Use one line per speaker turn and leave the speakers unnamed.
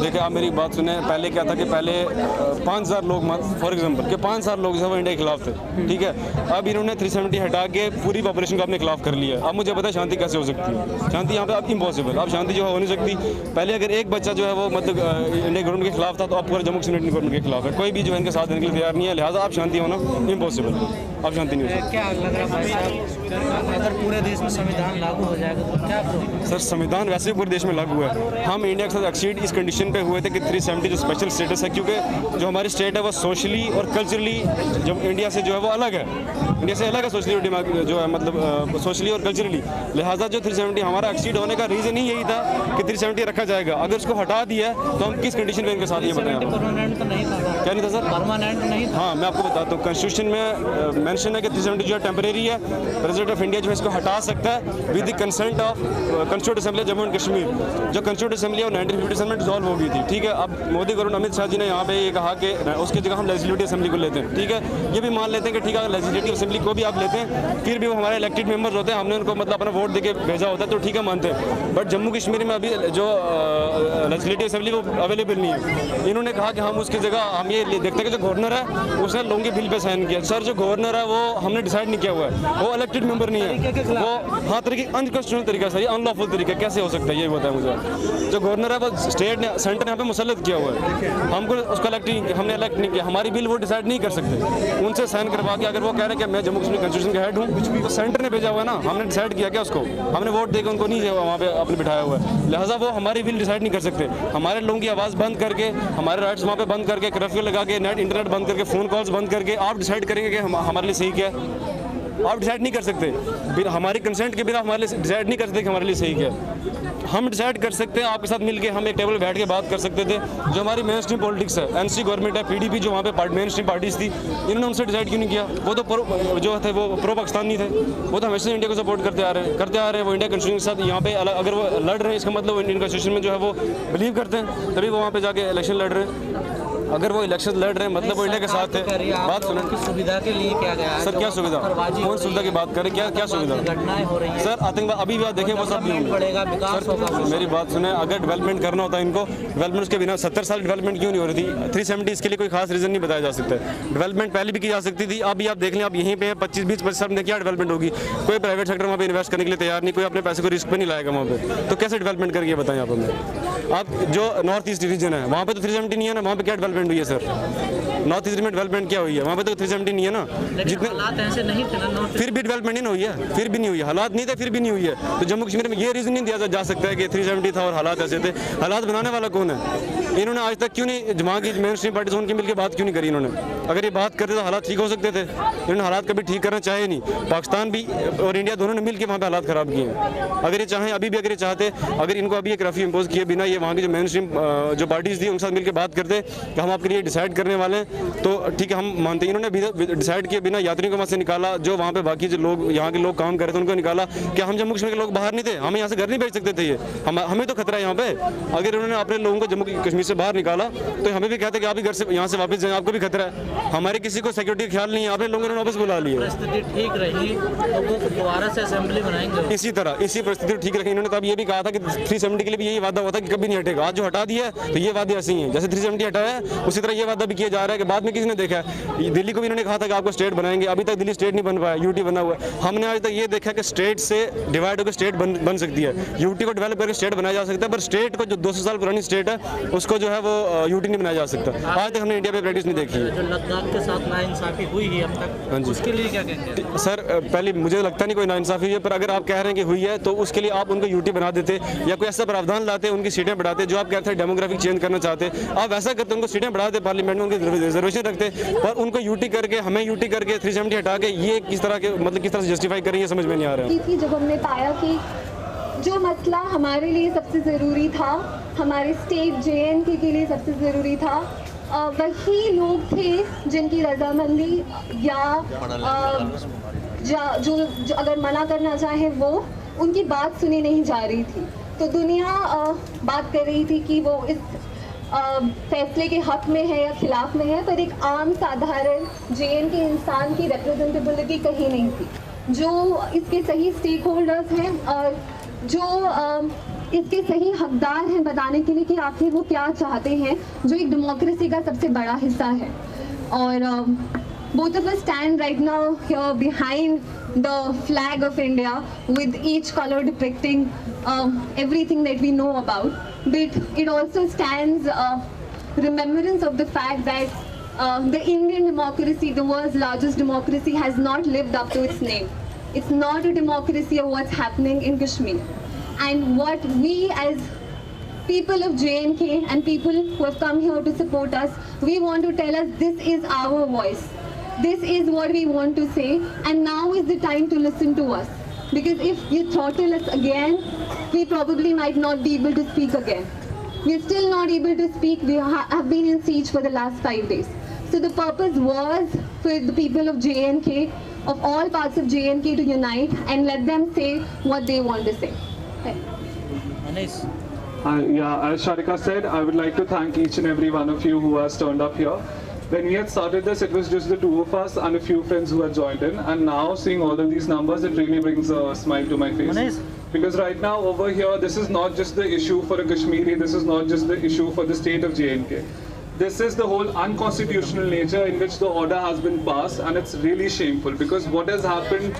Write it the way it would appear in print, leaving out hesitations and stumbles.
देखिए आप मेरी बात सुने, पहले क्या था कि पहले 5000 लोग फॉर एग्जांपल कि 5000 लोग जो है वो इंडिया के खिलाफ थे, ठीक है। अब इन्होंने 370 हटा के पूरी पॉपुलेशन को अपने खिलाफ कर लिया। अब मुझे पता है शांति कैसे हो सकती है, शांति यहाँ पे अब इम्पॉसिबल, अब शांति जो है हो नहीं सकती। पहले अगर एक बच्चा जो है वो मतलब इंडिया गवर्नमेंट के खिलाफ था, तो अब पूरा जम्मू कश्मीर गवर्नमेंट के खिलाफ है, कोई भी जो है इनके साथ देने के लिए तैयार नहीं है। लिहाजा अब शांति होना इम्पॉसिबल, अब शांति नहीं हो सकती।
क्या लग रहा है भाई साहब, अगर पूरे देश में संविधान लागू हो जाएगा तो क्या करोगे?
सर संविधान वैसे भी पूरे देश में लागू है। हम इंडिया के साथ एक्सीड इस कंडीशन पे हुए थे कि 370 जो स्पेशल स्टेटस है, क्योंकि जो हमारी स्टेट है वो सोशली और कल्चरली जब इंडिया से जो है वो अलग है, इंडिया से अलग है सोशली और जो है मतलब सोशली और कल्चरली। लिहाजा जो 370 हमारा एक्सीड होने का रीज़न ही यही था कि 370 रखा जाएगा। अगर उसको हटा दिया तो हम किस कंडीशन में इनके साथ ये बताएं?
परमानेंट तो नहीं था,
क्या नहीं था सर?
परमानेंट नहीं था।
हाँ मैं आपको बताता हूँ, कॉन्स्टिट्यूशन में मेंशन है कि 370 जो है टेम्परेरी है। प्रेसिडेंट ऑफ इंडिया जो है इसको हटा सकता है with the consent of constituent assembly Jammu and Kashmir. जो कॉन्स्टिट्यूंट असेंबली है 1957 में डिसॉल्व हो गई थी, ठीक है। अब मोदी गवर्नमेंट अमित शाह जी ने यहाँ पे ये कहा कि उसकी जगह हम लेजिस्लेटिव असेंबली को लेते हैं, ठीक है। ये भी मान लेते हैं कि ठीक है लेजिस्लेटिव असेंबली को भी आप लेते हैं, फिर भी वो हमारे इलेक्टेड मेंबर्स होते हैं, हमने उनको मतलब अपना वोट देके भेजा होता है, तो ठीक है मानते हैं। बट जम्मू कश्मीर में अभी जो लेजिस्लेटिव असेंबली वो अवेलेबल नहीं है। इन्होंने कहा कि हम उसकी जगह हम ये देखते हैं कि जो गवर्नर है उसने लोगों के बिल पे साइन किया। सर जो गवर्नर है वो हमने डिसाइड नहीं किया हुआ है, वो इलेक्टेड मेंबर नहीं है, वो हाँ तरीके अनकॉन्स्टिट्यूशनल तरीका सर, ये अनलॉफुल तरीका कैसे हो सकता है ये बताया मुझे। जो गवर्नर है वो स्टेट ने सेंटर ने यहाँ पे मुसल्लत किया हुआ है, हमको उसको हमने इलेक्ट नहीं किया, हमारी बिल वो डिसाइड नहीं कर सकते। उनसे साइन करवा के अगर वो कह रहे हैं कि मैं जम्मू कश्मीर कॉन्स्टिट्यूशन का हेड हूँ, तो सेंटर ने भेजा हुआ है ना, हमने डिसाइड किया क्या उसको, हमने वोट देकर उनको नहीं वहाँ पे अपने बिठाया हुआ है। लिहाजा वो हमारी बिल डिसाइड नहीं कर सकते। हमारे लोगों की आवाज़ बंद करके, हमारे राइट्स वहाँ पे बंद करके, कर्फ्यू लगा के, नेट इंटरनेट बंद करके, फ़ोन कॉल्स बंद करके आप डिसाइड करेंगे कि हमारे लिए सही क्या है? आप डिसाइड नहीं कर सकते, बिना हमारी कंसेंट के बिना हमारे लिए डिसाइड नहीं कर सकते कि हमारे लिए सही क्या है। हम डिसाइड कर सकते हैं, आपके साथ मिलके हम एक टेबल पे बैठ के बात कर सकते थे। जो हमारी मेन स्ट्रीम पॉलिटिक्स है, एनसी गवर्नमेंट है, पीडीपी जो वहाँ पे मेन स्ट्रीम पार्टीज थी, इन्होंने उनसे डिसाइड क्यों नहीं किया? वो तो जो थे वो प्रो पाकिस्तानी थे, वो तो हमेशा इंडिया को सपोर्ट करते आ रहे हैं। वो इंडिया कॉन्स्टिट्यूशन के साथ यहाँ पे अगर वो लड़ रहे हैं, इसका मतलब इंडियन कॉन्स्टिट्यूशन में जो है वो बिलीव करते हैं, तभी वो वहाँ पे जाके इलेक्शन लड़ रहे हैं। अगर वो इलेक्शन लड़ रहे हैं मतलब वो इंडिया के साथ है। बात सुनो,
सुविधा के लिए क्या गया है?
सर क्या सुविधा, कौन सुविधा की बात करें? क्या सुविधा?
घटनाएं हो रही है
सर, आतंकवाद अभी भी आप देखें वो सब
बढ़ेगा, विकास होगा।
मेरी बात सुने, अगर डेवलपमेंट करना होता है इनको, डेवलपमेंट उसके बिना 70 साल डेवलपमेंट क्यों नहीं हो रही थी? 370 इसके लिए कोई खास रीजन नहीं बताया जा सकता है। डेवलपमेंट पहले भी की जा सकती थी, अभी आप देख लें, आप यहीं पे 25-20 साल में क्या डेवलपमेंट होगी? कोई प्राइवेट सेक्टर वहाँ पे इन्वेस्ट करने के लिए तैयार नहीं, कोई अपने पैसे को रिस्क पे नहीं लाएगा वहाँ पे, तो कैसे डेवलपमेंट करेंगे बताएं आप हमें? आप जो नॉर्थ ईस्ट रीजन है वहाँ पे तो 370 नहीं है ना, वहाँ पे क्या डेवलपमेंट हुई है सर? नॉर्थ ईस्ट में डेवलपमेंट क्या हुई है? वहाँ पे तो 370 नहीं है ना, जितने
हालात ऐसे नहीं थे ना,
फिर भी डेवलपमेंट नहीं हुई है, फिर भी नहीं हुई है। हालात नहीं थे फिर भी नहीं हुई है, तो जम्मू कश्मीर में ये रीजन नहीं दिया जा सकता है कि 370 था और हालात ऐसे थे। हालात बनाने वाला कौन है? इन्होंने आज तक क्यों नहीं जमा की मेन स्ट्रीम पार्टीज उनकी मिलकर बात क्यों नहीं करी इन्होंने? अगर ये बात करते तो हालात ठीक हो सकते थे, इन्होंने हालात कभी ठीक करना चाहे नहीं। पाकिस्तान भी और इंडिया दोनों ने मिलकर वहाँ पे हालात खराब किए हैं। अगर ये चाहें अभी भी, अगर ये चाहते, अगर इनको अभी एक कर्फ्यू इम्पोज किए बिना ये वहाँ की जो मेन स्ट्रीम जो पार्टीज थी उनके साथ मिलकर बात करते कि हम आपके लिए डिसाइड करने वाले हैं, तो ठीक है हम मानते हैं। इन्होंने डिसाइड किए बिना यात्रियों को वहाँ से निकाला, जो वहाँ पे बाकी जो लोग यहाँ के लोग काम कर रहे थे उनको निकाला। क्या हम जम्मू कश्मीर के लोग बाहर नहीं थे? हमें यहाँ से घर नहीं भेज सकते थे? ये हमें तो खतरा है यहाँ पे। अगर उन्होंने अपने लोगों को जम्मू कश्मीर से बाहर निकाला तो हमें भी कहते कि आप भी घर से यहाँ से वापस जाएं, आपको भी खतरा है। हमारे किसी को सिक्योरिटी का ख्याल नहीं है, आपने लोगों ने वापस बुला लिया।
परिस्थिति ठीक रही, लोगों को दोबारा से असेंबली बनाएंगे
इसी तरह, इसी परिस्थिति ठीक रखी। इन्होंने तब ये भी कहा था कि 370 के लिए भी यही वादा हुआ था कि कभी नहीं हटेगा। आज जो हटा दिया है तो ये वादे ऐसे ही हैं, जैसे 370 हटाया है उसी तरह ये वादा भी किया जा रहा है कि बाद में किसी ने देखा है। दिल्ली को भी इन्होंने कहा था कि आपको स्टेट बनाएंगे, अभी तक दिल्ली स्टेट नहीं बन पाया, यूटी बना हुआ है। हमने आज तक ये देखा कि स्टेट से डिवाइड होकर स्टेट बन सकती है, यूटी को डेवलप करके स्टेट बनाया जा सकता है, पर स्टेट को जो 200 साल पुरानी स्टेट है उसको जो है वो यूटी नहीं बनाया जा सकता। आज तक हमने इंडिया पे प्रैक्टिस नहीं देखी है।
जो लद्दाख के साथ नाइंसाफी हुई है अब तक, उसके लिए क्या कहेंगे?
सर पहले मुझे लगता नहीं कोई नाइंसाफी हुई है, पर अगर आप कह रहे हैं कि हुई है तो उसके लिए आप उनको यूटी बना देते या कोई ऐसा प्रावधान लाते, उनकी सीटें बढ़ाते। जो आप कहते हैं डेमोग्राफिक चेंज करना चाहते, आप वैसा करते, उनको सीटें बढ़ाते, पार्लियामेंट में उनकी रिजर्वेशन रखते, और उनको यूटी करके, हमें यूटी करके 370 हटा के ये किस तरह के मतलब किस तरह से जस्टिफाई करें, ये समझ में नहीं आ रहा है।
जब हमने पाया कि जो मसला हमारे लिए सबसे ज़रूरी था, हमारे स्टेट JNK के लिए सबसे ज़रूरी था, वही लोग थे जिनकी रजामंदी या जो अगर मना करना चाहे वो उनकी बात सुनी नहीं जा रही थी। तो दुनिया बात कर रही थी कि वो इस फैसले के हक में है या खिलाफ में है, पर एक आम साधारण JNK इंसान की रिप्रेजेंटेबिलिटी कहीं नहीं थी। जो इसके सही स्टेक होल्डर्स हैं और जो इसके सही हकदार हैं बताने के लिए कि आखिर वो क्या चाहते हैं, जो एक डेमोक्रेसी का सबसे बड़ा हिस्सा है। और both of us stand right now here behind the flag of India with each color depicting everything that we know about, but it also stands remembrance of the fact that the Indian democracy, the world's largest democracy, has not lived up to its name. It's not a democracy of what's happening in Kashmir. And what we as people of J&K and people who have come here to support us, we want to tell us this is our voice. This is what we want to say, and now is the time to listen to us. Because if you throttle us again, we probably might not be able to speak again. We're still not able to speak. We have been in siege for the last 5 days. So the purpose was for the people of J&K, of all parts of J&K, to unite and let them say what they want to say.
Manish.
Yeah, as Sharika said, I would like to thank each and every one of you who has turned up here. When we had started this, it was just the two of us and a few friends who had joined in. And now, seeing all of these numbers, it really brings a smile to my face.
Manish.
Because right now, over here, this is not just the issue for a Kashmiri, this is not just the issue for the state of J&K. This is the whole unconstitutional nature in which the order has been passed, and it's really shameful because what has happened